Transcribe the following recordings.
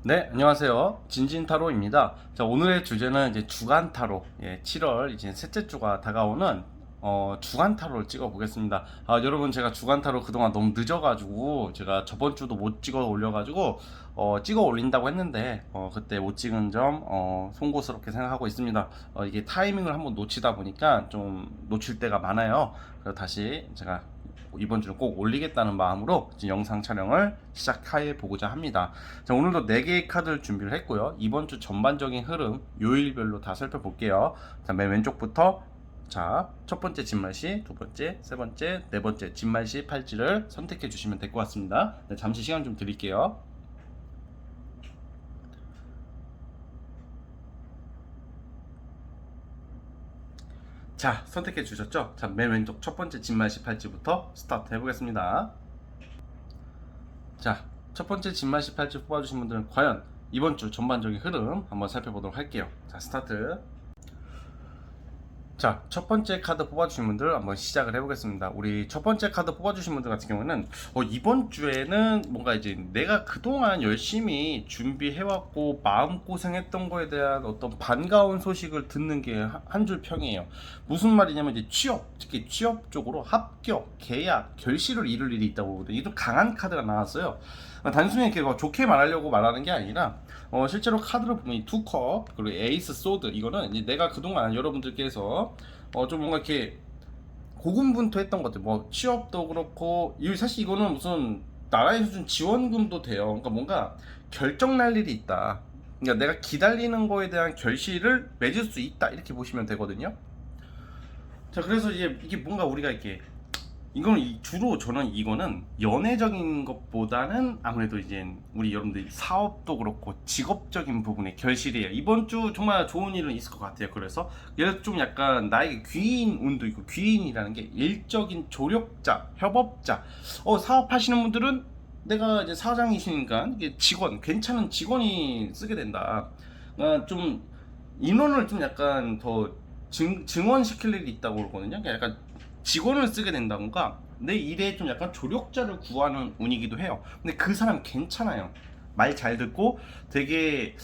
네, 안녕하세요. 진진타로입니다. 자, 오늘의 주제는 이제 주간타로. 7월 이제 셋째 주가 다가오는 주간타로를 찍어 보겠습니다. 여러분, 제가 주간타로 그동안 너무 늦어가지고 제가 저번 주도 못 찍어 올려가지고 찍어 올린다고 했는데 그때 못 찍은 점 송구스럽게 생각하고 있습니다. 이게 타이밍을 한번 놓치다 보니까 좀 놓칠 때가 많아요. 그래서 다시 제가 이번 주는 꼭 올리겠다는 마음으로 지금 영상 촬영을 시작해 보고자 합니다. 자, 오늘도 4개의 카드를 준비를 했고요. 이번 주 전반적인 흐름 요일별로 다 살펴볼게요. 자, 맨 왼쪽부터 자, 첫 번째 진말시, 두 번째, 세 번째, 네 번째 진말시 팔찌를 선택해 주시면 될 것 같습니다. 네, 잠시 시간 좀 드릴게요. 자, 선택해 주셨죠? 자, 맨 왼쪽 첫 번째 진말시 팔찌부터 스타트 해보겠습니다. 자, 첫 번째 진말시 팔찌 뽑아주신 분들은 과연 이번 주 전반적인 흐름 한번 살펴보도록 할게요. 자, 스타트. 자, 첫 번째 카드 뽑아주신 분들 한번 시작을 해보겠습니다. 우리 첫 번째 카드 뽑아주신 분들 같은 경우는 이번 주에는 뭔가 이제 내가 그동안 열심히 준비해왔고 마음고생했던 거에 대한 어떤 반가운 소식을 듣는 게 한 줄 평이에요. 무슨 말이냐면 이제 취업, 특히 취업 쪽으로 합격, 계약, 결실을 이룰 일이 있다고 보거든요. 이게 좀 강한 카드가 나왔어요. 단순히 이렇게 좋게 말하려고 말하는 게 아니라 실제로 카드를 보면 이 투컵 그리고 에이스 소드, 이거는 이제 내가 그동안 여러분들께서 좀 뭔가 이렇게 고군분투했던 것들, 뭐 취업도 그렇고, 사실 이거는 무슨 나라에서 준 지원금도 돼요. 그러니까 뭔가 결정 날 일이 있다. 그러니까 내가 기다리는 거에 대한 결실을 맺을 수 있다, 이렇게 보시면 되거든요. 자, 그래서 이게 뭔가 우리가 이렇게, 이거는 주로 저는 이거는 연애적인 것보다는 아무래도 이제 우리 여러분들 사업도 그렇고 직업적인 부분의 결실이에요. 이번 주 정말 좋은 일은 있을 것 같아요. 그래서 얘를 좀 약간 나에게 귀인 운도 있고, 귀인이라는 게 일적인 조력자, 협업자. 사업하시는 분들은 내가 이제 사장이시니까 이게 직원, 괜찮은 직원이 쓰게 된다. 좀 인원을 좀 약간 더 증원시킬 일이 있다고 그러거든요. 약간 직원을 쓰게 된다던가 내 일에 좀 약간 조력자를 구하는 운이기도 해요. 근데 그 사람 괜찮아요. 말 잘 듣고 되게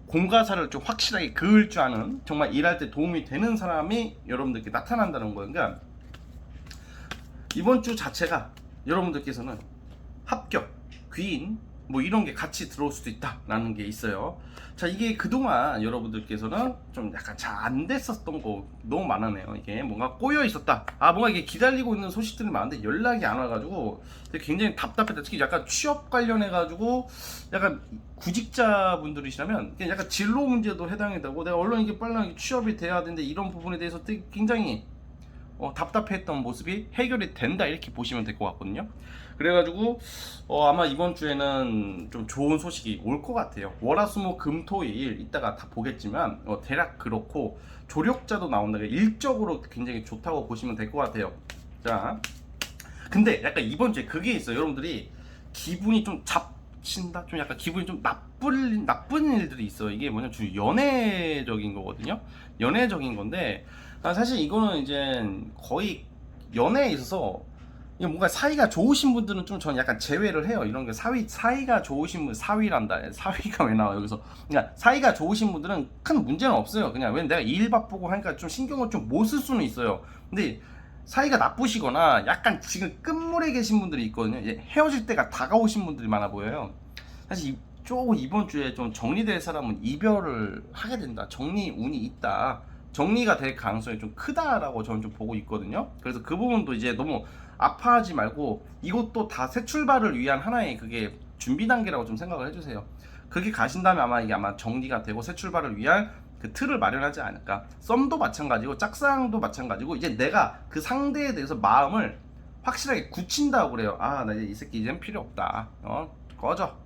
공가사를 좀 확실하게 그을 줄 아는, 정말 일할 때 도움이 되는 사람이 여러분들께 나타난다는 거예요. 그러니까 이번 주 자체가 여러분들께서는 합격, 귀인, 뭐 이런 게 같이 들어올 수도 있다라는 게 있어요. 자, 이게 그동안 여러분들께서는 좀 약간 잘 안 됐었던 거 너무 많았네요. 이게 뭔가 꼬여 있었다. 뭔가 이게 기다리고 있는 소식들이 많은데 연락이 안 와가지고 되게 굉장히 답답했다. 특히 약간 취업 관련해가지고 약간 구직자 분들이시라면 약간 진로 문제도 해당이 되고, 내가 얼른 이게 빨리 취업이 돼야 되는데 이런 부분에 대해서 되게 굉장히 답답했던 모습이 해결이 된다, 이렇게 보시면 될 것 같거든요. 그래가지고 아마 이번 주에는 좀 좋은 소식이 올 것 같아요. 월화수목금토일 이따가 다 보겠지만 대략 그렇고, 조력자도 나온다. 일적으로 굉장히 좋다고 보시면 될 것 같아요. 자, 근데 약간 이번 주에 그게 있어요. 여러분들이 기분이 좀 잡친다, 좀 약간 기분이 좀 나쁜 일들이 있어요. 이게 뭐냐면 주 연애적인 거거든요. 연애적인 건데, 사실 이거는 이제 거의 연애에 있어서 이게 뭔가 사이가 좋으신 분들은 좀 저는 약간 제외를 해요. 이런 게 사이가 좋으신 분, 사위란다. 사위가 왜 나와 여기서? 그러니까 사이가 좋으신 분들은 큰 문제는 없어요. 그냥 왜 내가 일 바쁘고 하니까 좀 신경을 좀 못 쓸 수는 있어요. 근데 사이가 나쁘시거나 약간 지금 끝물에 계신 분들이 있거든요. 헤어질 때가 다가오신 분들이 많아 보여요. 사실 조금 이번 주에 좀 정리될 사람은 이별을 하게 된다. 정리 운이 있다. 정리가 될 가능성이 좀 크다라고 저는 좀 보고 있거든요. 그래서 그 부분도 이제 너무 아파하지 말고, 이것도 다 새 출발을 위한 하나의 그게 준비 단계라고 좀 생각을 해주세요. 그게 가신다면 아마 이게 아마 정리가 되고 새 출발을 위한 그 틀을 마련하지 않을까. 썸도 마찬가지고 짝사랑도 마찬가지고, 이제 내가 그 상대에 대해서 마음을 확실하게 굳힌다고 그래요. 나 이제 이 새끼 이젠 필요 없다. 꺼져.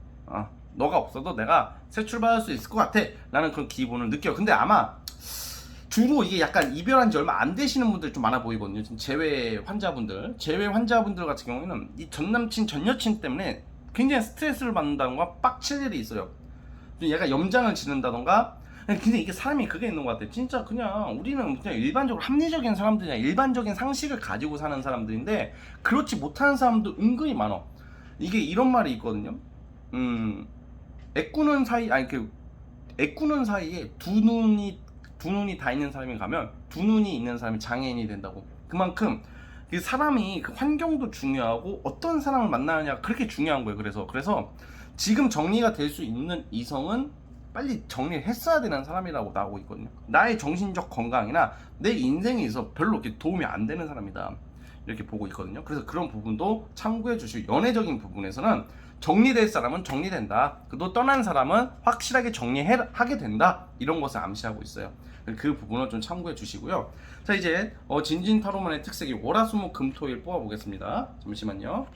너가 없어도 내가 새 출발할 수 있을 것 같아. 라는 그런 기분을 느껴요. 근데 아마 주로 이게 약간 이별한 지 얼마 안 되시는 분들 좀 많아 보이거든요. 지금 재회 환자분들 같은 경우에는 이 전남친, 전여친 때문에 굉장히 스트레스를 받는다던가 빡칠 일이 있어요. 좀 약간 염장을 지른다던가. 근데 이게 사람이 그게 있는 것 같아요. 진짜 그냥 우리는 그냥 일반적으로 합리적인 사람들이야. 일반적인 상식을 가지고 사는 사람들인데 그렇지 못하는 사람도 은근히 많아. 이게 이런 말이 있거든요. 애꾸는 사이 아니 그 애꾸는 사이에 두 눈이 다 있는 사람이 가면 두 눈이 있는 사람이 장애인이 된다고. 그만큼 그 사람이 그 환경도 중요하고 어떤 사람을 만나느냐가 그렇게 중요한 거예요. 그래서 지금 정리가 될 수 있는 이성은 빨리 정리를 했어야 되는 사람이라고 나오고 있거든요. 나의 정신적 건강이나 내 인생에 있어서 별로 이렇게 도움이 안 되는 사람이다, 이렇게 보고 있거든요. 그래서 그런 부분도 참고해 주시고, 연애적인 부분에서는 정리될 사람은 정리된다, 그도 떠난 사람은 확실하게 정리하게 된다, 이런 것을 암시하고 있어요. 그 부분을 좀 참고해 주시고요. 자, 이제 진진타로만의 특색이 월화수목금토일 뽑아 보겠습니다. 잠시만요.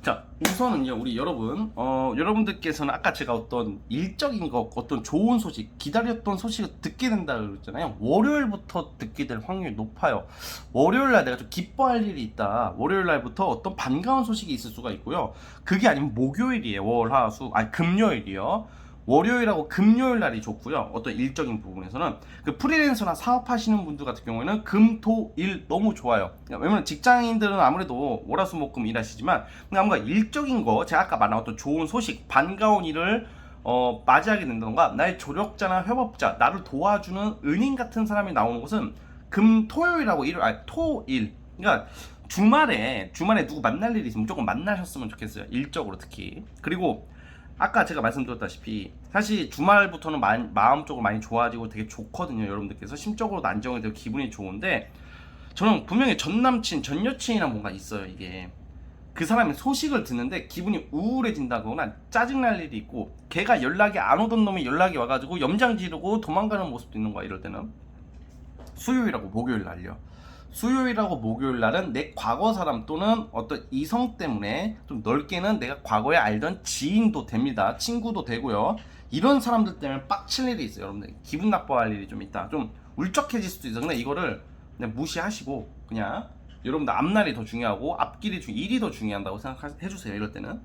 자, 우선은요, 우리 여러분, 여러분들께서는 아까 제가 어떤 일적인 것, 어떤 좋은 소식, 기다렸던 소식을 듣게 된다 그랬잖아요. 월요일부터 듣게 될 확률이 높아요. 월요일날 내가 좀 기뻐할 일이 있다, 월요일날부터 어떤 반가운 소식이 있을 수가 있고요. 그게 아니면 목요일이에요. 금요일이요. 월요일하고 금요일 날이 좋고요. 어떤 일적인 부분에서는 그 프리랜서나 사업하시는 분들 같은 경우에는 금, 토, 일 너무 좋아요. 왜냐면 직장인들은 아무래도 월화수목금 일하시지만 뭔가 일적인 거, 제가 아까 말한 어떤 좋은 소식, 반가운 일을 맞이하게 된다던가, 나의 조력자나 협업자, 나를 도와주는 은인 같은 사람이 나오는 것은 금, 토요일하고 토일. 그러니까 주말에 누구 만날 일이 있으면 무조건 만나셨으면 좋겠어요. 일적으로 특히. 그리고 아까 제가 말씀드렸다시피 사실 주말부터는 마음적으로 많이 좋아지고 되게 좋거든요. 여러분들께서 심적으로도 안정이 되고 기분이 좋은데, 저는 분명히 전 남친, 전 여친이랑 뭔가 있어요. 이게 그 사람의 소식을 듣는데 기분이 우울해진다거나 짜증날 일이 있고, 걔가 연락이 안 오던 놈이 연락이 와가지고 염장 지르고 도망가는 모습도 있는 거야. 이럴 때는 수요일하고 목요일 날요. 수요일하고 목요일 날은 내 과거 사람 또는 어떤 이성 때문에 좀 넓게는 내가 과거에 알던 지인도 됩니다. 친구도 되고요. 이런 사람들 때문에 빡칠 일이 있어요. 여러분들 기분 나빠할 일이 좀 있다, 좀 울적해질 수도 있어. 근데 이거를 그냥 무시하시고, 그냥 여러분들 앞날이 더 중요하고 앞길이 일이 더 중요하다고 생각해주세요. 이럴 때는.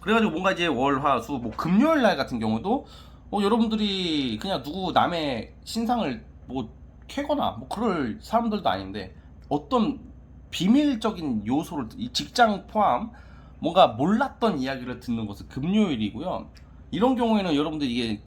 그래가지고 뭔가 이제 월, 화, 수, 뭐 금요일 날 같은 경우도 여러분들이 그냥 누구 남의 신상을 캐거나 그럴 사람들도 아닌데, 어떤 비밀적인 요소를, 이 직장 포함 뭔가 몰랐던 이야기를 듣는 것은 금요일이고요. 이런 경우에는 여러분들 이게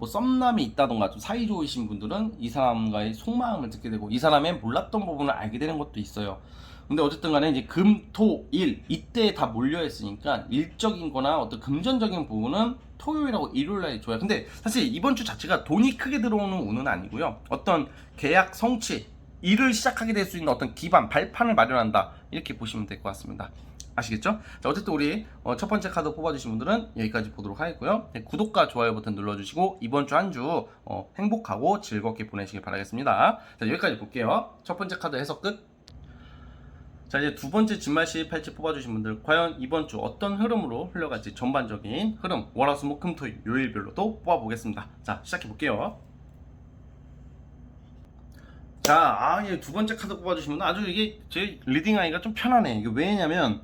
썸남이 있다던가 좀 사이 좋으신 분들은 이 사람과의 속마음을 듣게 되고, 이 사람의 몰랐던 부분을 알게 되는 것도 있어요. 근데 어쨌든 간에 이제 금, 토, 일 이때 다 몰려 있으니까 일적인 거나 어떤 금전적인 부분은 토요일하고 일요일날이 좋아요. 근데 사실 이번 주 자체가 돈이 크게 들어오는 운은 아니고요. 어떤 계약 성취, 일을 시작하게 될 수 있는 어떤 기반, 발판을 마련한다, 이렇게 보시면 될 것 같습니다. 아시겠죠? 자, 어쨌든 우리 첫 번째 카드 뽑아주신 분들은 여기까지 보도록 하겠고요. 네, 구독과 좋아요 버튼 눌러주시고 이번 주 한 주 행복하고 즐겁게 보내시길 바라겠습니다. 자, 여기까지 볼게요. 첫 번째 카드 해석 끝. 자, 이제 두 번째 진말시 팔찌 뽑아주신 분들, 과연 이번 주 어떤 흐름으로 흘러갈지 전반적인 흐름, 월화수목금토일 요일별로도 뽑아보겠습니다. 자, 시작해 볼게요. 자, 두 번째 카드 뽑아주신 분은 아주 이게 제 리딩하기가 좀 편하네. 이게 왜냐면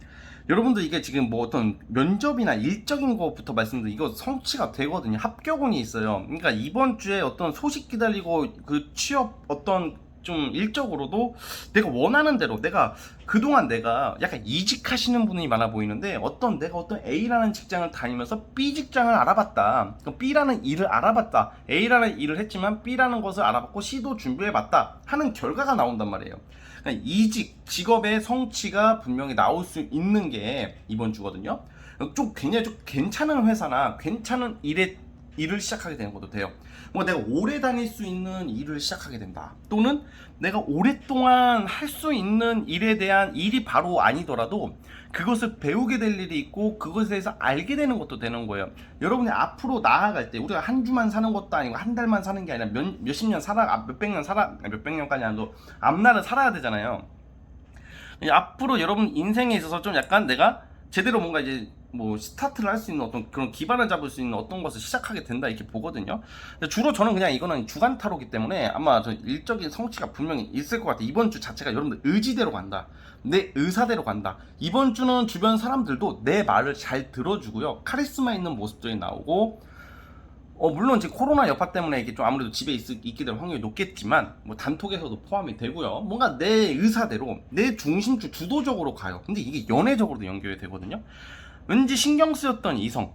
여러분들 이게 지금 뭐 어떤 면접이나 일적인 것부터 말씀드린 이거 성취가 되거든요. 합격운이 있어요. 그러니까 이번 주에 어떤 소식 기다리고 그 취업 어떤 좀 일적으로도 내가 원하는 대로, 내가 그동안 내가 약간 이직하시는 분이 많아 보이는데, 내가 어떤 A라는 직장을 다니면서 B 직장을 알아봤다, B라는 일을 알아봤다, A라는 일을 했지만 B라는 것을 알아봤고 C도 준비해봤다 하는 결과가 나온단 말이에요. 그러니까 이직, 직업의 성취가 분명히 나올 수 있는 게 이번 주거든요. 좀 굉장히 좀 괜찮은 회사나 괜찮은 일을 시작하게 되는 것도 돼요. 내가 오래 다닐 수 있는 일을 시작하게 된다, 또는 내가 오랫동안 할 수 있는 일에 대한 일이 바로 아니더라도 그것을 배우게 될 일이 있고 그것에 대해서 알게 되는 것도 되는 거예요. 여러분이 앞으로 나아갈 때, 우리가 한 주만 사는 것도 아니고 한 달만 사는 게 아니라 몇십 년 살아, 몇백 년 살아, 몇백 년까지 아니도 앞날을 살아야 되잖아요. 앞으로 여러분 인생에 있어서 좀 약간 내가 제대로 뭔가 이제 뭐 스타트를 할 수 있는 어떤 그런 기반을 잡을 수 있는 어떤 것을 시작하게 된다 이렇게 보거든요. 근데 주로 저는 그냥 이거는 주간 타로기 때문에 아마 저 일적인 성취가 분명히 있을 것 같아요. 이번 주 자체가 여러분들 의지대로 간다. 내 의사대로 간다. 이번 주는 주변 사람들도 내 말을 잘 들어주고요. 카리스마 있는 모습들이 나오고 물론 지금 코로나 여파 때문에 이게 좀 아무래도 집에 있게 될 확률이 높겠지만 뭐 단톡에서도 포함이 되고요. 뭔가 내 의사대로 내 중심주 주도적으로 가요. 근데 이게 연애적으로도 연결이 되거든요. 왠지 신경 쓰였던 이성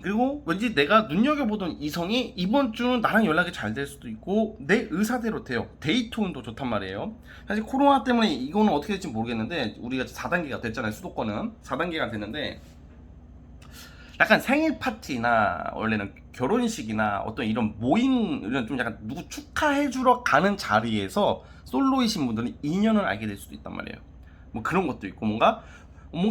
그리고 왠지 내가 눈여겨보던 이성이 이번 주는 나랑 연락이 잘 될 수도 있고 내 의사대로 돼요. 데이트 운도 좋단 말이에요. 사실 코로나 때문에 이거는 어떻게 될지 모르겠는데 우리가 4단계가 됐잖아요. 수도권은 4단계가 됐는데 약간 생일 파티나 원래는 결혼식이나 어떤 이런 모임 이런 좀 약간 누구 축하해주러 가는 자리에서 솔로이신 분들은 인연을 알게 될 수도 있단 말이에요. 뭐 그런 것도 있고 뭔가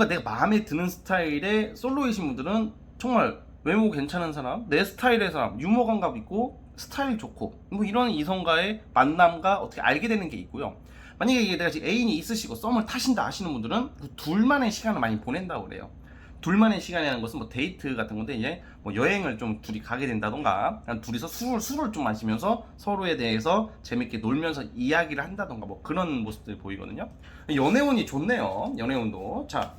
내가 마음에 드는 스타일의 솔로이신 분들은 정말 외모 괜찮은 사람, 내 스타일의 사람, 유머 감각 있고 스타일 좋고 뭐 이런 이성과의 만남과 어떻게 알게 되는 게 있고요. 만약에 이게 내가 지금 애인이 있으시고 썸을 타신다 하시는 분들은 그 둘만의 시간을 많이 보낸다고 그래요. 둘만의 시간이라는 것은 뭐 데이트 같은 건데 이제 뭐 여행을 좀 둘이 가게 된다던가 둘이서 술을 좀 마시면서 서로에 대해서 재밌게 놀면서 이야기를 한다던가 뭐 그런 모습들이 보이거든요. 연애운이 좋네요. 연애운도. 자,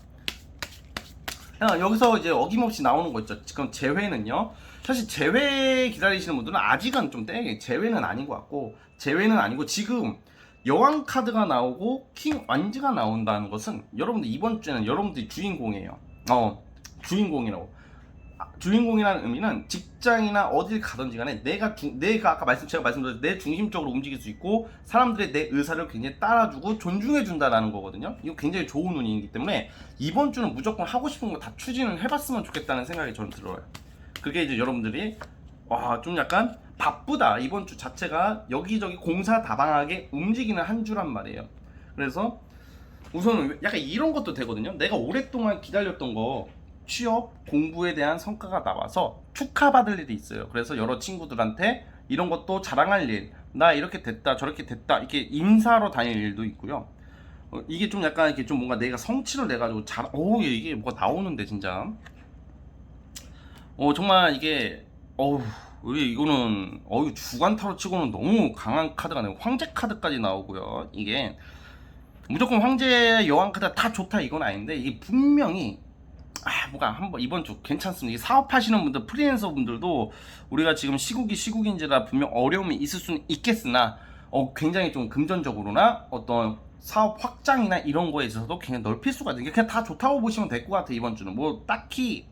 여기서 이제 어김없이 나오는 거 있죠. 지금 재회는요. 사실 재회 기다리시는 분들은 아직은 좀 재회는 아닌 것 같고 재회는 아니고 지금 여왕 카드가 나오고 킹 완즈가 나온다는 것은 여러분들 이번 주에는 여러분들이 주인공이에요. 주인공이라고. 주인공이라는 의미는 직장이나 어딜 가든지 간에 내가 아까 제가 말씀드렸듯이 내 중심적으로 움직일 수 있고 사람들의 내 의사를 굉장히 따라주고 존중해 준다라는 거거든요. 이거 굉장히 좋은 운이기 때문에 이번 주는 무조건 하고 싶은 거 다 추진을 해봤으면 좋겠다는 생각이 저는 들어요. 그게 이제 여러분들이 좀 약간 바쁘다 이번 주 자체가 여기저기 공사다방하게 움직이는 한 주란 말이에요. 그래서 우선은 약간 이런 것도 되거든요. 내가 오랫동안 기다렸던 거 취업, 공부에 대한 성과가 나와서 축하받을 일이 있어요. 그래서 여러 친구들한테 이런 것도 자랑할 일, 나 이렇게 됐다, 저렇게 됐다, 이렇게 인사하러 다닐 일도 있고요. 이게 좀 약간 이렇게 좀 뭔가 내가 성취를 내가지고 이게 뭐가 나오는데 진짜. 정말 이게, 왜 이거는, 주간 타로 치고는 너무 강한 카드가 나요. 황제 카드까지 나오고요. 이게 무조건 황제 여왕 카드 다 좋다 이건 아닌데 이게 분명히 뭐가 한번 이번 주 괜찮습니다. 이게 사업하시는 분들 프리랜서 분들도 우리가 지금 시국인지라 분명 어려움이 있을 수는 있겠으나 굉장히 좀 금전적으로나 어떤 사업 확장이나 이런 거에 있어서도 굉장히 넓힐 수가 있는 게 그냥 다 좋다고 보시면 될 것 같아요. 이번 주는 뭐 딱히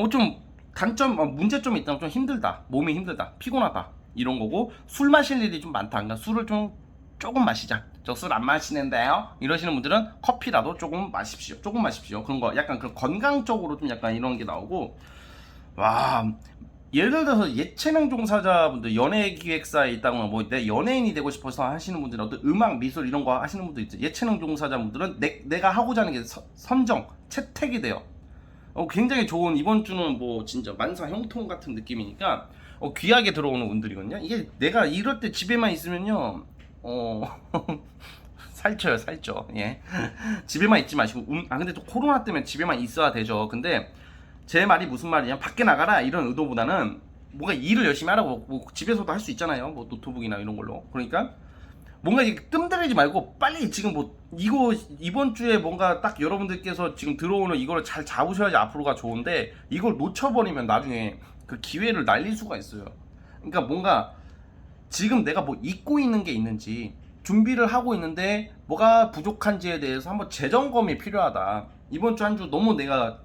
좀 문제점이 있다면 좀 힘들다, 몸이 힘들다, 피곤하다 이런 거고 술 마실 일이 좀 많다. 그러니까 술을 좀 조금 마시자. 저 술 안 마시는데요. 이러시는 분들은 커피라도 조금 마십시오. 조금 마십시오. 그런 거 약간 그 건강적으로 좀 약간 이런 게 나오고 예를 들어서 예체능 종사자분들 연예 기획사에 있다거나 뭐 내 연예인이 되고 싶어서 하시는 분들 어떤 음악 미술 이런 거 하시는 분들 있죠. 예체능 종사자분들은 내가 하고자 하는 게 선정 채택이 돼요. 굉장히 좋은 이번 주는 뭐 진짜 만사 형통 같은 느낌이니까 귀하게 들어오는 운들이거든요. 이게 내가 이럴 때 집에만 있으면요 살쪄. 예. 집에만 있지 마시고 근데 또 코로나 때문에 집에만 있어야 되죠. 근데 제 말이 무슨 말이냐 밖에 나가라 이런 의도보다는 뭔가 일을 열심히 하라고 뭐 집에서도 할 수 있잖아요. 뭐 노트북이나 이런 걸로. 그러니까 뭔가 이렇게 뜸들이지 말고 빨리 지금 뭐 이번 주에 뭔가 딱 여러분들께서 지금 들어오는 이거를 잘 잡으셔야지 앞으로가 좋은데 이걸 놓쳐버리면 나중에 그 기회를 날릴 수가 있어요. 그러니까 뭔가 지금 내가 뭐 잊고 있는 게 있는지 준비를 하고 있는데 뭐가 부족한지에 대해서 한번 재점검이 필요하다. 이번 주 한 주 너무 내가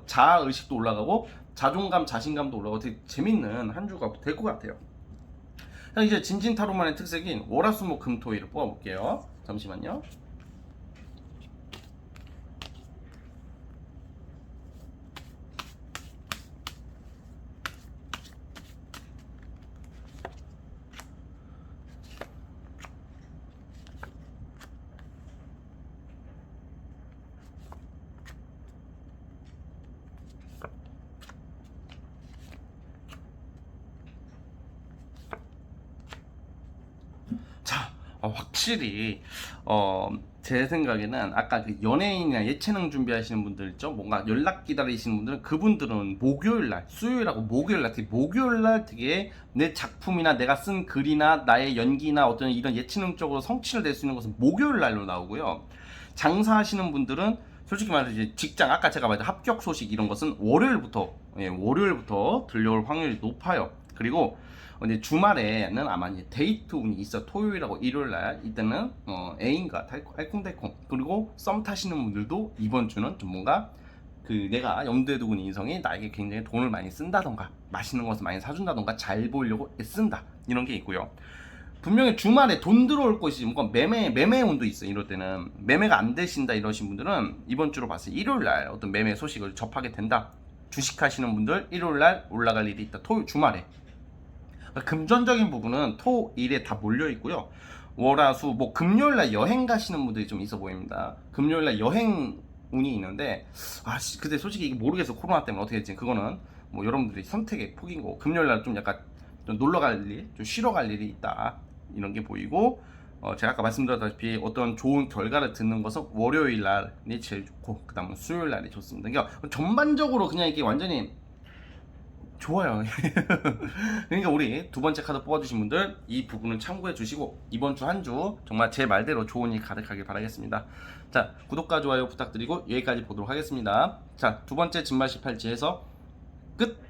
자아의식도 올라가고 자존감, 자신감도 올라가고 되게 재밌는 한 주가 될 것 같아요. 이제 진진타로만의 특색인 월화수목금토일을 뽑아볼게요. 잠시만요. 자, 확실히 제 생각에는 아까 그 연예인이나 예체능 준비하시는 분들 있죠? 뭔가 연락 기다리시는 분들은 그분들은 목요일날, 수요일하고 목요일날, 특히 목요일날 되게 내 작품이나 내가 쓴 글이나 나의 연기나 어떤 이런 예체능적으로 성취를 낼 수 있는 것은 목요일날로 나오고요. 장사하시는 분들은 솔직히 말해서 이제 직장, 아까 제가 말한 합격 소식 이런 것은 월요일부터 들려올 확률이 높아요. 그리고 이제 주말에는 아마 이제 데이트 운이 있어. 토요일하고 일요일날 이때는 애인과 알콩달콩, 그리고 썸 타시는 분들도 이번 주는 좀 뭔가 그 내가 염두에 두고 있는 이성이 나에게 굉장히 돈을 많이 쓴다던가 맛있는 것을 많이 사준다던가 잘 보이려고 애쓴다, 이런 게 있고요. 분명히 주말에 돈 들어올 것이 뭔가 매매 운도 있어요. 이럴 때는 매매가 안 되신다 이러신 분들은 이번 주로 봤을 때 일요일날 어떤 매매 소식을 접하게 된다. 주식하시는 분들 일요일날 올라갈 일이 있다. 주말에. 금전적인 부분은 토, 일에 다 몰려 있고요. 월화수, 뭐 금요일날 여행 가시는 분들이 좀 있어 보입니다. 금요일날 여행 운이 있는데 근데 솔직히 이게 모르겠어. 코로나 때문에 어떻게 될지. 그거는 뭐 여러분들이 선택의 폭이고, 금요일날 좀 약간 좀 놀러 갈 일, 좀 쉬러 갈 일이 있다, 이런 게 보이고, 제가 아까 말씀드렸다시피 어떤 좋은 결과를 듣는 것은 월요일 날이 제일 좋고, 그 다음은 수요일 날이 좋습니다. 그러니까 전반적으로 그냥 이게 완전히 좋아요. 그러니까 우리 두 번째 카드 뽑아주신 분들 이 부분을 참고해 주시고, 이번 주 한 주 정말 제 말대로 좋은 일 가득하길 바라겠습니다. 자, 구독과 좋아요 부탁드리고 여기까지 보도록 하겠습니다. 자, 두 번째 진말 18지에서 끝.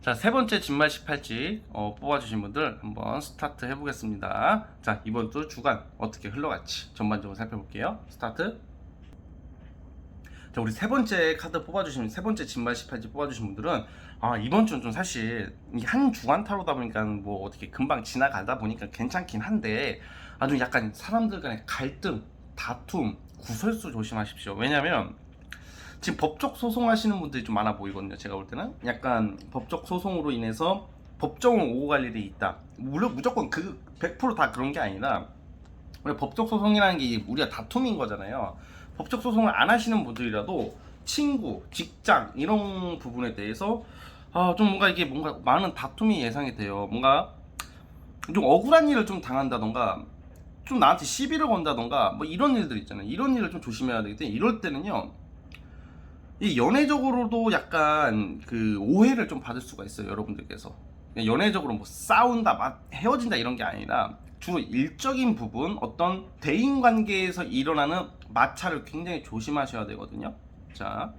자, 세 번째 진말 18지 뽑아주신 분들 한번 스타트 해보겠습니다. 자, 이번 주 주간 어떻게 흘러갈지 전반적으로 살펴볼게요. 스타트. 자, 우리 세 번째 카드 뽑아주신, 세 번째 진말 18지 뽑아주신 분들은 이번 주는 좀 사실 한 주간 타로다 보니까 뭐 어떻게 금방 지나가다 보니까 괜찮긴 한데, 아주 약간 사람들 간의 갈등, 다툼, 구설수 조심하십시오. 왜냐면 지금 법적 소송하시는 분들이 좀 많아 보이거든요. 제가 볼 때는 약간 법적 소송으로 인해서 법정을 오고 갈 일이 있다. 물론 무조건 100%다 그런 게 아니라, 우리 법적 소송이라는 게 우리가 다툼인 거잖아요. 법적 소송을 안 하시는 분들이라도 친구, 직장 이런 부분에 대해서 좀 뭔가 이게 뭔가 많은 다툼이 예상이 돼요. 뭔가 좀 억울한 일을 좀 당한다던가, 좀 나한테 시비를 건다던가, 뭐 이런 일들 있잖아요. 이런 일을 좀 조심해야 되기 때문에 이럴 때는요, 이 연애적으로도 약간 그 오해를 좀 받을 수가 있어요. 여러분들께서 연애적으로 뭐 싸운다, 헤어진다 이런 게 아니라 주로 일적인 부분, 어떤 대인관계에서 일어나는 마찰을 굉장히 조심하셔야 되거든요. 자,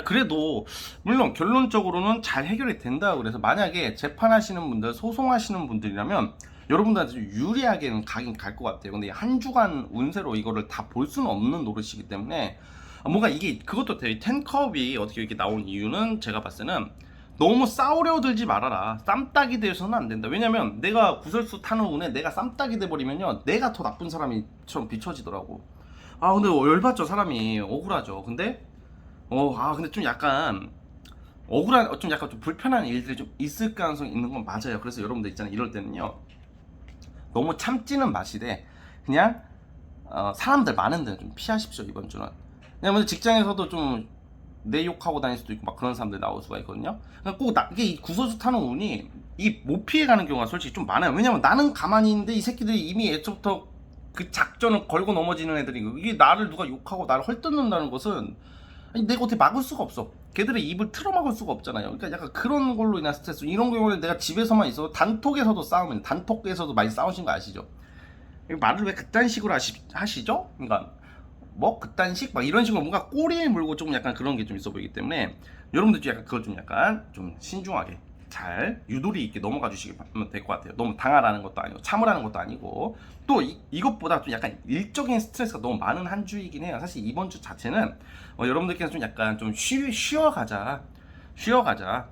그래도 물론 결론적으로는 잘 해결이 된다. 그래서 만약에 재판하시는 분들, 소송하시는 분들이라면 여러분들한테 좀 유리하게는 가긴 갈 것 같아요. 근데 한 주간 운세로 이거를 다 볼 수는 없는 노릇이기 때문에 뭔가 이게 그것도 돼요. 텐컵이 어떻게 이렇게 나온 이유는 제가 봤을 때는 너무 싸우려 들지 말아라. 쌈딱이 되어서는 안 된다. 왜냐면 내가 구설수 타는 운에 내가 쌈딱이 돼버리면요, 내가 더 나쁜 사람이처럼 비춰지더라고. 근데 열받죠. 사람이 억울하죠. 근데 근데 좀 약간 억울한, 좀 약간 좀 불편한 일들이 좀 있을 가능성이 있는 건 맞아요. 그래서 여러분들 있잖아요, 이럴 때는요, 너무 참지는 마시되 그냥 사람들 많은 데는 좀 피하십시오. 이번 주는 왜냐면 직장에서도 좀 내 욕하고 다닐 수도 있고 막 그런 사람들 나올 수가 있거든요. 그러니까 꼭 이게 이 구설수 타는 운이 못 피해가는 경우가 솔직히 좀 많아요. 왜냐면 나는 가만히 있는데 이 새끼들이 이미 애초부터 그 작전을 걸고 넘어지는 애들이, 이게 나를 누가 욕하고 나를 헐뜯는다는 것은 내가 어떻게 막을 수가 없어. 걔들의 입을 틀어막을 수가 없잖아요. 그러니까 약간 그런 걸로 인한 스트레스. 이런 경우는 내가 집에서만 있어도 단톡에서도 싸우면, 단톡에서도 많이 싸우신 거 아시죠? 말을 왜 그딴 식으로 하시죠? 그러니까 뭐 그딴 식 막 이런 식으로 뭔가 꼬리에 물고 조금 약간 그런 게 좀 있어 보이기 때문에 여러분들 좀 약간 그걸 좀 약간 좀 신중하게 잘 유도리 있게 넘어가 주시면 될 것 같아요. 너무 당하라는 것도 아니고 참으라는 것도 아니고, 또 이것보다 좀 약간 일적인 스트레스가 너무 많은 한 주이긴 해요. 사실 이번 주 자체는 여러분들께서 좀 약간 좀 쉬어가자.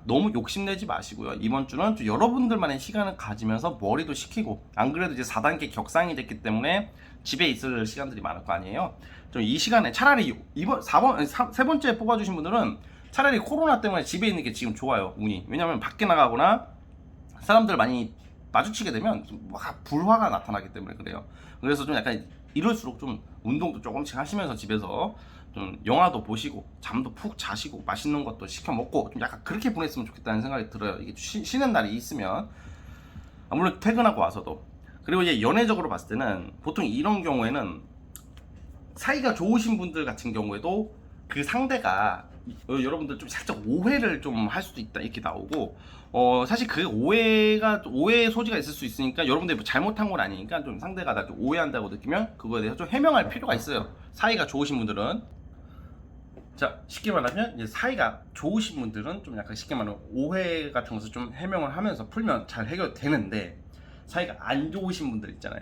너무 욕심내지 마시고요. 이번 주는 좀 여러분들만의 시간을 가지면서 머리도 식히고, 안 그래도 이제 4단계 격상이 됐기 때문에 집에 있을 시간들이 많을 거 아니에요. 좀 이 시간에 차라리 세 번째 뽑아주신 분들은 차라리 코로나 때문에 집에 있는 게 지금 좋아요, 운이. 왜냐면 밖에 나가거나 사람들 많이 마주치게 되면 막 불화가 나타나기 때문에 그래요. 그래서 좀 약간 이럴수록 좀 운동도 조금씩 하시면서 집에서 좀 영화도 보시고 잠도 푹 자시고 맛있는 것도 시켜 먹고 좀 약간 그렇게 보냈으면 좋겠다는 생각이 들어요. 이게 쉬는 날이 있으면, 물론 퇴근하고 와서도. 그리고 이제 연애적으로 봤을 때는 보통 이런 경우에는 사이가 좋으신 분들 같은 경우에도 그 상대가 여러분들 좀 살짝 오해를 좀 할 수도 있다 이렇게 나오고, 사실 그 오해의 소지가 있을 수 있으니까 여러분들이 뭐 잘못한 건 아니니까 좀 상대가 나 좀 오해한다고 느끼면 그거에 대해서 좀 해명할 필요가 있어요. 사이가 좋으신 분들은. 자, 쉽게 말하면 이제 사이가 좋으신 분들은 좀 약간 쉽게 말하면 오해 같은 것을 좀 해명을 하면서 풀면 잘 해결되는데, 사이가 안 좋으신 분들 있잖아요.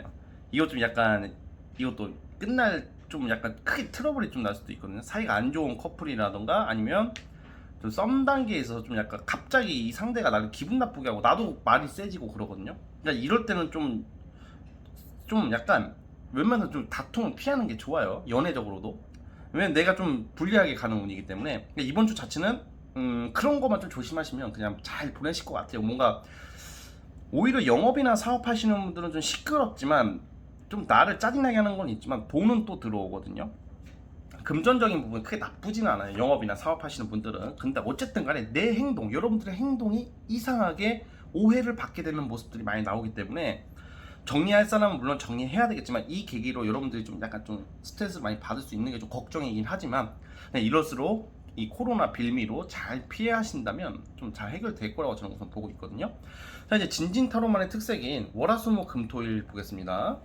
이것 좀 약간, 이것도 끝날 좀 약간 크게 트러블이 좀 날 수도 있거든요. 사이가 안 좋은 커플이라던가 아니면 좀 썸 단계에서 좀 약간 갑자기 이 상대가 나를 기분 나쁘게 하고 나도 말이 세지고 그러거든요. 그러니까 이럴 때는 좀 약간 웬만해서 좀 다툼을 피하는 게 좋아요. 연애적으로도. 왜냐면 내가 좀 불리하게 가는 운이기 때문에. 그러니까 이번 주 자체는 그런 것만 좀 조심하시면 그냥 잘 보내실 것 같아요. 뭔가 오히려 영업이나 사업하시는 분들은 좀 시끄럽지만 좀 나를 짜증나게 하는 건 있지만 돈은 또 들어오거든요. 금전적인 부분 크게 나쁘지는 않아요, 영업이나 사업하시는 분들은. 근데 어쨌든 간에 내 행동, 여러분들의 행동이 이상하게 오해를 받게 되는 모습들이 많이 나오기 때문에 정리할 사람은 물론 정리해야 되겠지만, 이 계기로 여러분들이 좀 약간 좀 스트레스를 많이 받을 수 있는 게 좀 걱정이긴 하지만, 이럴수록 이 코로나 빌미로 잘 피해 하신다면 좀 잘 해결될 거라고 저는 우선 보고 있거든요. 자, 이제 진진타로만의 특색인 월화수목금토일 보겠습니다.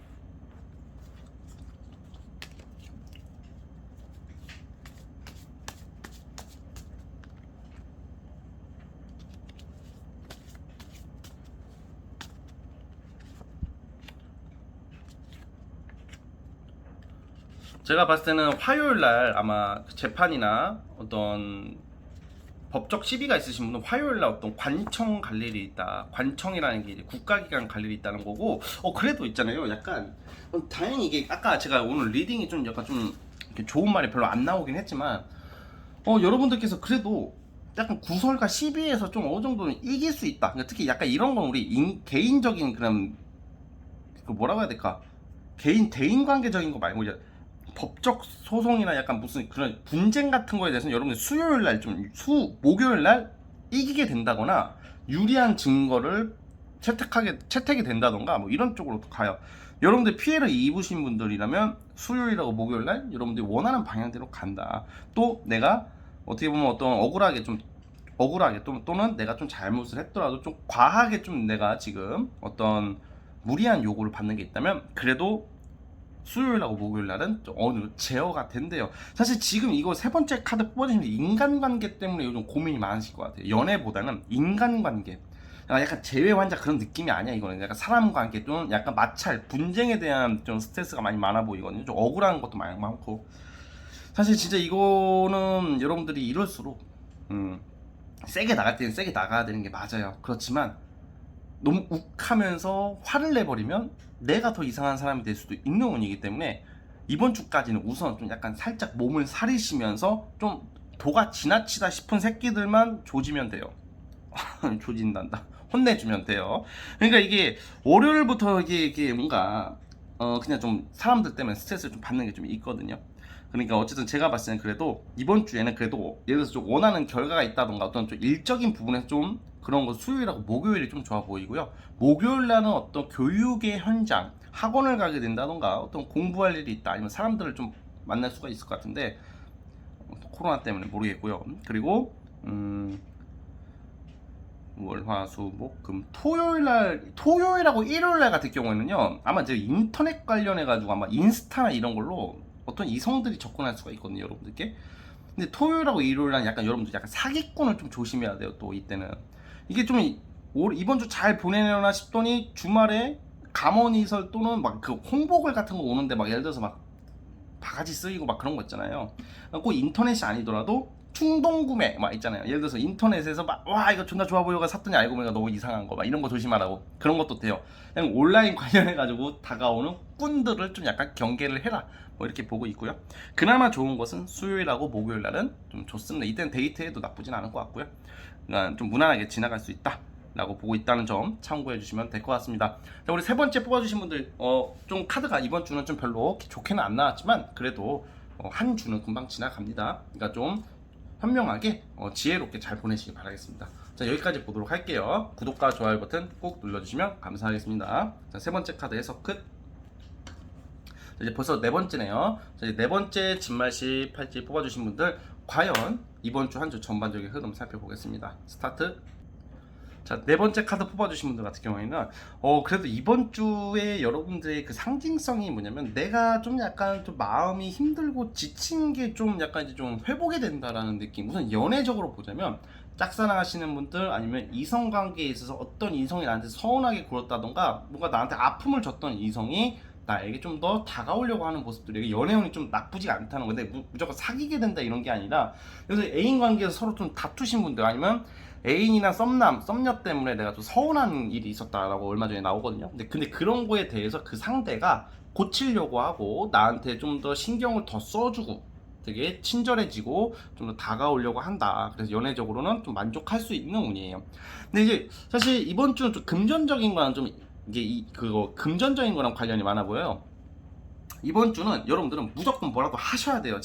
제가 봤을 때는 화요일날 아마 재판이나 어떤 법적 시비가 있으신 분은 화요일날 어떤 관청 갈 일이 있다. 관청이라는 게 이제 국가기관 갈 일이 있다는 거고, 그래도 있잖아요. 약간 다행히 이게 아까 제가 오늘 리딩이 좀 약간 좀 이렇게 좋은 말이 별로 안 나오긴 했지만, 여러분들께서 그래도 약간 구설과 시비에서 좀 어느 정도는 이길 수 있다. 그러니까 특히 약간 이런 건 우리 개인적인 그런 그 뭐라고 해야 될까? 대인 관계적인 거 말고 이제 법적 소송이나 약간 무슨 그런 분쟁 같은 거에 대해서는 여러분들 수요일 날 목요일 날 이기게 된다거나 유리한 증거를 채택이 된다던가 뭐 이런 쪽으로 가요. 여러분들 피해를 입으신 분들이라면 수요일하고 목요일 날 여러분들이 원하는 방향대로 간다. 또 내가 어떻게 보면 어떤 억울하게 또는 내가 좀 잘못을 했더라도 좀 과하게 좀 내가 지금 어떤 무리한 요구를 받는 게 있다면 그래도 수요일하고 목요일날은 좀 어느 제어가 된대요. 사실 지금 이거 세 번째 카드 뽑아주시면 인간관계 때문에 요즘 고민이 많으실 것 같아요. 연애보다는 인간관계. 약간 재회 환자 그런 느낌이 아니야. 이거는 약간 사람 관계 좀 약간 마찰, 분쟁에 대한 좀 스트레스가 많이 많아 보이거든요. 좀 억울한 것도 많이 많고. 사실 진짜 이거는 여러분들이 이럴수록 세게 나갈 때는 세게 나가야 되는 게 맞아요. 그렇지만 너무 욱하면서 화를 내버리면 내가 더 이상한 사람이 될 수도 있는 운이기 때문에 이번 주까지는 우선 좀 약간 살짝 몸을 사리시면서 좀 도가 지나치다 싶은 새끼들만 조지면 돼요. 조진단다. 혼내주면 돼요. 그러니까 이게 월요일부터 이게 뭔가 그냥 좀 사람들 때문에 스트레스를 좀 받는 게 좀 있거든요. 그러니까 어쨌든 제가 봤을 때는 그래도 이번 주에는 그래도 예를 들어서 좀 원하는 결과가 있다던가 어떤 좀 일적인 부분에서 좀 그런 거 수요일하고 목요일이 좀 좋아 보이고요. 목요일 날은 어떤 교육의 현장, 학원을 가게 된다던가 어떤 공부할 일이 있다 아니면 사람들을 좀 만날 수가 있을 것 같은데 코로나 때문에 모르겠고요. 그리고 월화수목금 토요일하고 일요일날 같은 경우에는요 아마 제가 인터넷 관련해 가지고 아마 인스타나 이런 걸로 어떤 이성들이 접근할 수가 있거든요, 여러분들께. 근데 토요일하고 일요일날 약간 여러분들 약간 사기꾼을 좀 조심해야 돼요. 또 이때는 이게 좀 이번 주 잘 보내려나 싶더니 주말에 감언이설 또는 막 그 홍보글 같은 거 오는데 막 예를 들어서 막 바가지 쓰이고 막 그런 거 있잖아요. 꼭 인터넷이 아니더라도 충동 구매 막 있잖아요. 예를 들어서 인터넷에서 막 와 이거 존나 좋아 보여가 샀더니 알고 보니까 너무 이상한 거 막 이런 거 조심하라고. 그런 것도 돼요. 그냥 온라인 관련해 가지고 다가오는 꾼들을 좀 약간 경계를 해라. 뭐 이렇게 보고 있고요. 그나마 좋은 것은 수요일하고 목요일 날은 좀 좋습니다. 이때는 데이트해도 나쁘진 않을 것 같고요. 그러니까 좀 무난하게 지나갈 수 있다. 라고 보고 있다는 점 참고해 주시면 될 것 같습니다. 자, 우리 세 번째 뽑아주신 분들 좀 카드가 이번 주는 좀 별로 좋게는 안 나왔지만 그래도 한 주는 금방 지나갑니다. 그러니까 좀 현명하게 지혜롭게 잘 보내시기 바라겠습니다. 자, 여기까지 보도록 할게요. 구독과 좋아요 버튼 꼭 눌러주시면 감사하겠습니다. 자, 세 번째 카드 해석 끝. 자, 이제 벌써 네 번째네요. 자, 이제 네 번째 진말시 팔찌 뽑아주신 분들 과연 이번 주 한 주 전반적인 흐름 살펴보겠습니다. 스타트. 자, 네 번째 카드 뽑아주신 분들 같은 경우에는 그래도 이번 주에 여러분들의 그 상징성이 뭐냐면 내가 좀 약간 좀 마음이 힘들고 지친 게 좀 약간 이제 좀 회복이 된다라는 느낌. 우선 연애적으로 보자면 짝사랑하시는 분들 아니면 이성관계에 있어서 어떤 이성이 나한테 서운하게 굴었다던가 뭔가 나한테 아픔을 줬던 이성이 나에게 좀 더 다가오려고 하는 모습들이 연애운이 좀 나쁘지가 않다는 건데 무조건 사귀게 된다 이런 게 아니라 그래서 애인 관계에서 서로 좀 다투신 분들 아니면 애인이나 썸남, 썸녀 때문에 내가 좀 서운한 일이 있었다라고 얼마 전에 나오거든요. 근데 그런 거에 대해서 그 상대가 고치려고 하고 나한테 좀 더 신경을 더 써주고 되게 친절해지고 좀 더 다가오려고 한다. 그래서 연애적으로는 좀 만족할 수 있는 운이에요. 근데 이제 사실 이번 주는 좀 금전적인 거랑 좀 이게 그거 금전적인 거랑 관련이 많아 보여요. 이번 주는 여러분들은 무조건 뭐라도 하셔야 돼요.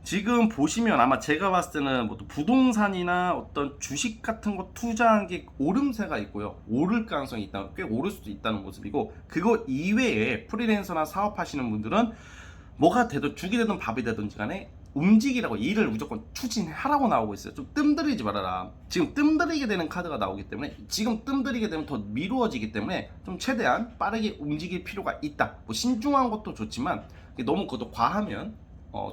지금 보시면 아마 제가 봤을 때는 뭐 부동산이나 어떤 주식 같은 거 투자한 게 오름세가 있고요. 오를 가능성이 있다, 꽤 오를 수도 있다는 모습이고, 그거 이외에 프리랜서나 사업하시는 분들은 뭐가 되든 죽이 되든 밥이 되든지 간에 움직이라고, 일을 무조건 추진하라고 나오고 있어요. 좀 뜸들이지 말아라. 지금 뜸들이게 되는 카드가 나오기 때문에, 지금 뜸들이게 되면 더 미루어지기 때문에 좀 최대한 빠르게 움직일 필요가 있다. 뭐 신중한 것도 좋지만 너무 그것도 과하면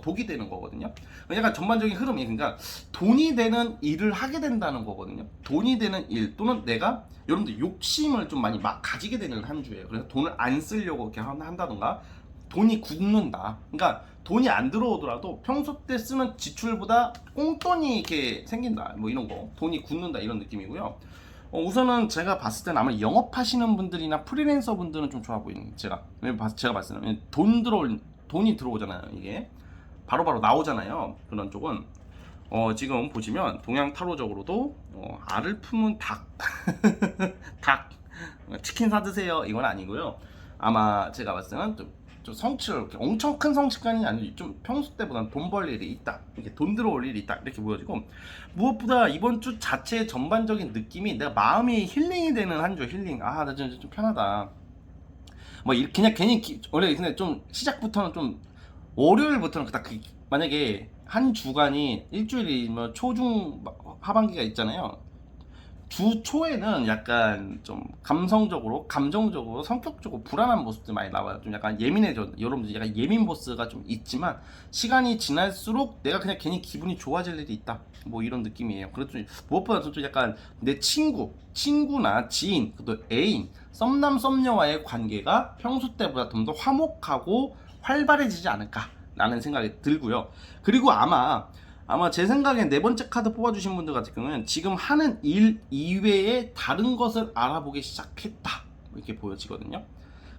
독이 되는 거거든요. 약간 전반적인 흐름이, 그러니까 돈이 되는 일을 하게 된다는 거거든요. 돈이 되는 일 또는 내가 여러분들 욕심을 좀 많이 막 가지게 되는 한 주예요. 그래서 돈을 안 쓰려고 이렇게 한다던가 돈이 굳는다. 그러니까 돈이 안 들어오더라도 평소 때 쓰는 지출보다 꽁돈이 이렇게 생긴다. 뭐 이런 거. 돈이 굳는다 이런 느낌이고요. 우선은 제가 봤을 때는 아마 영업하시는 분들이나 프리랜서 분들은 좀 좋아 보이는, 제가 봤을 때는 돈이 들어오잖아요. 이게 바로바로 나오잖아요. 그런 쪽은 지금 보시면 동양 타로적으로도 알을 품은 닭 닭 치킨 사드세요 이건 아니고요. 아마 제가 봤을 때는 좀 성취를 엄청 큰 성취감이 아니고 좀 평소 때보다는 돈 벌 일이 있다, 이렇게 돈 들어올 일이 있다 이렇게 보여지고, 무엇보다 이번 주 자체의 전반적인 느낌이 내가 마음이 힐링이 되는 한 주. 힐링, 나 좀 편하다. 뭐 이렇게 그냥 괜히 원래 근데 좀 시작부터는 좀 월요일부터는 만약에 한 주간이 일주일이 뭐 초중 하반기가 있잖아요. 주 초에는 약간 좀 감성적으로, 감정적으로, 성격적으로 불안한 모습들 많이 나와요. 좀 약간 예민해져. 여러분들 약간 예민 보스가 좀 있지만 시간이 지날수록 내가 그냥 괜히 기분이 좋아질 일이 있다. 뭐 이런 느낌이에요. 그래도 무엇보다 좀 약간 내 친구나 지인, 또 애인, 썸남 썸녀와의 관계가 평소 때보다 좀 더 화목하고 활발해지지 않을까라는 생각이 들고요. 그리고 아마 제 생각엔 네 번째 카드 뽑아주신 분들 같은 경우는 지금 하는 일 이외에 다른 것을 알아보기 시작했다 이렇게 보여지거든요.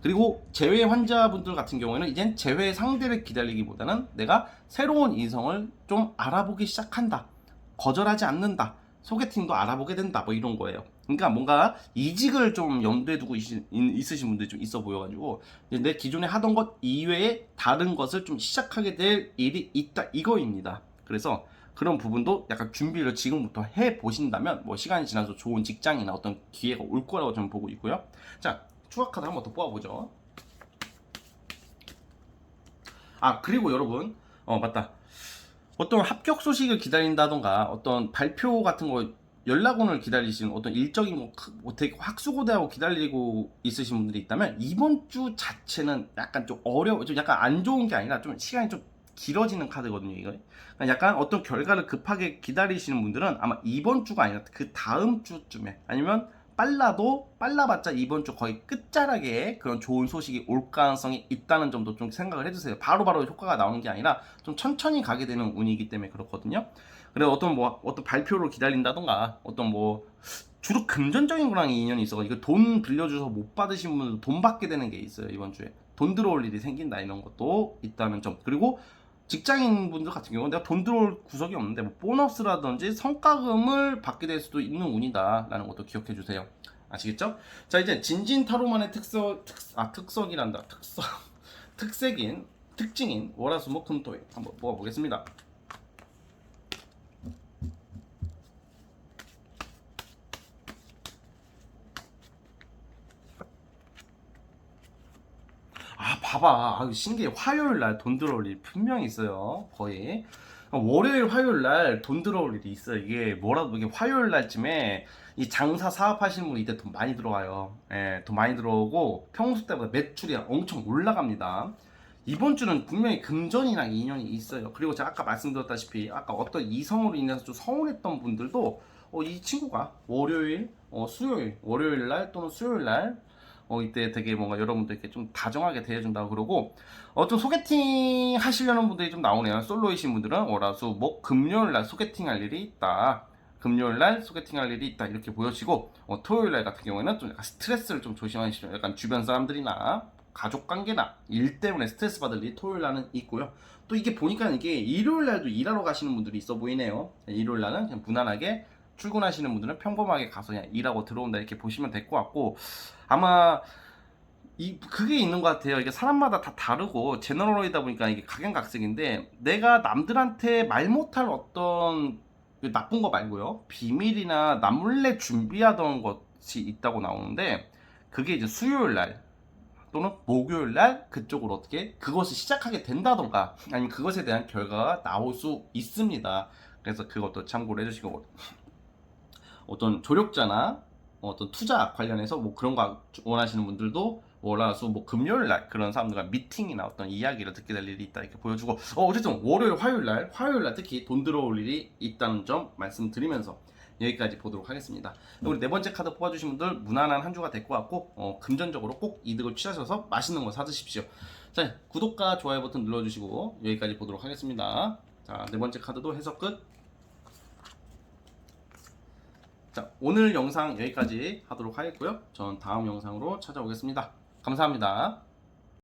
그리고 재회 환자분들 같은 경우에는 이젠 재회 상대를 기다리기보다는 내가 새로운 이성을 좀 알아보기 시작한다, 거절하지 않는다, 소개팅도 알아보게 된다, 뭐 이런 거예요. 그러니까 뭔가 이직을 좀 염두에 두고 있으신 분들이 좀 있어 보여가지고 내 기존에 하던 것 이외에 다른 것을 좀 시작하게 될 일이 있다 이거입니다. 그래서 그런 부분도 약간 준비를 지금부터 해 보신다면 뭐 시간이 지나서 좋은 직장이나 어떤 기회가 올 거라고 저는 보고 있고요. 자, 추가 카드 한번 더 뽑아보죠. 그리고 여러분, 맞다. 어떤 합격 소식을 기다린다던가 어떤 발표 같은 거, 연락원을 기다리시는 어떤 일적인 뭐 되게 확수고대하고 기다리고 있으신 분들이 있다면 이번 주 자체는 약간 좀 좀 약간 안 좋은 게 아니라 좀 시간이 좀 길어지는 카드거든요. 이거 그러니까 약간 어떤 결과를 급하게 기다리시는 분들은 아마 이번 주가 아니라 그 다음 주쯤에, 아니면 빨라봤자 이번 주 거의 끝자락에 그런 좋은 소식이 올 가능성이 있다는 점도 좀 생각을 해주세요. 바로바로 효과가 나오는 게 아니라 좀 천천히 가게 되는 운이기 때문에 그렇거든요. 그래서 어떤 발표를 기다린다던가 주로 금전적인 거랑 인연이 있어가지고 돈 빌려줘서 못 받으신 분들도 돈 받게 되는 게 있어요. 이번 주에 돈 들어올 일이 생긴다 이런 것도 있다는 점. 그리고 직장인 분들 같은 경우는 내가 돈 들어올 구석이 없는데 뭐 보너스라든지 성과금을 받게 될 수도 있는 운이다 라는 것도 기억해 주세요. 아시겠죠? 자, 이제 진진타로만의 특징인 월화수목금토일 한번 뽑아보겠습니다. 봐봐. 아유, 신기해. 화요일 날 돈 들어올 일 분명히 있어요. 거의. 월요일, 화요일 날 돈 들어올 일이 있어요. 이게 뭐라도 이게 화요일 날쯤에 이 장사 사업하시는 분이 이때 돈 많이 들어와요. 예, 돈 많이 들어오고 평소 때보다 매출이 엄청 올라갑니다. 이번 주는 분명히 금전이랑 인연이 있어요. 그리고 제가 아까 말씀드렸다시피 아까 어떤 이성으로 인해서 좀 서운했던 분들도 이 친구가 월요일, 수요일, 월요일 날 또는 수요일 날 이때 되게 뭔가 여러분들께 좀 다정하게 대해준다고 그러고 좀 소개팅 하시려는 분들이 좀 나오네요. 솔로이신 분들은 월화수 목 금요일 날 소개팅 할 일이 있다. 금요일 날 소개팅 할 일이 있다 이렇게 보여지고 토요일 날 같은 경우에는 좀 약간 스트레스를 좀 조심하시죠. 약간 주변 사람들이나 가족 관계나 일 때문에 스트레스 받을 일이 토요일 날은 있고요. 또 이게 보니까 이게 일요일 날도 일하러 가시는 분들이 있어 보이네요. 일요일 날은 그냥 무난하게 출근하시는 분들은 평범하게 가서 그냥 일하고 들어온다 이렇게 보시면 될 것 같고 아마 그게 있는 것 같아요. 이게 사람마다 다 다르고 제너럴이다 보니까 이게 각양각색인데 내가 남들한테 말 못할 어떤 나쁜 거 말고요. 비밀이나 남몰래 준비하던 것이 있다고 나오는데 그게 이제 수요일 날 또는 목요일 날 그쪽으로 어떻게 그것을 시작하게 된다던가 아니면 그것에 대한 결과가 나올 수 있습니다. 그래서 그것도 참고를 해주시고 어떤 조력자나 어떤 투자 관련해서 뭐 그런 거 원하시는 분들도 월화수 뭐 금요일 날 그런 사람들과 미팅이나 어떤 이야기를 듣게 될 일이 있다 이렇게 보여주고 어쨌든 월요일 화요일 날 특히 돈 들어올 일이 있다는 점 말씀드리면서 여기까지 보도록 하겠습니다. 우리 네 번째 카드 뽑아주신 분들 무난한 한 주가 될 것 같고 금전적으로 꼭 이득을 취하셔서 맛있는 거 사드십시오. 자, 구독과 좋아요 버튼 눌러주시고 여기까지 보도록 하겠습니다. 자, 네 번째 카드도 해석 끝. 자, 오늘 영상 여기까지 하도록 하겠고요. 전 다음 영상으로 찾아오겠습니다. 감사합니다.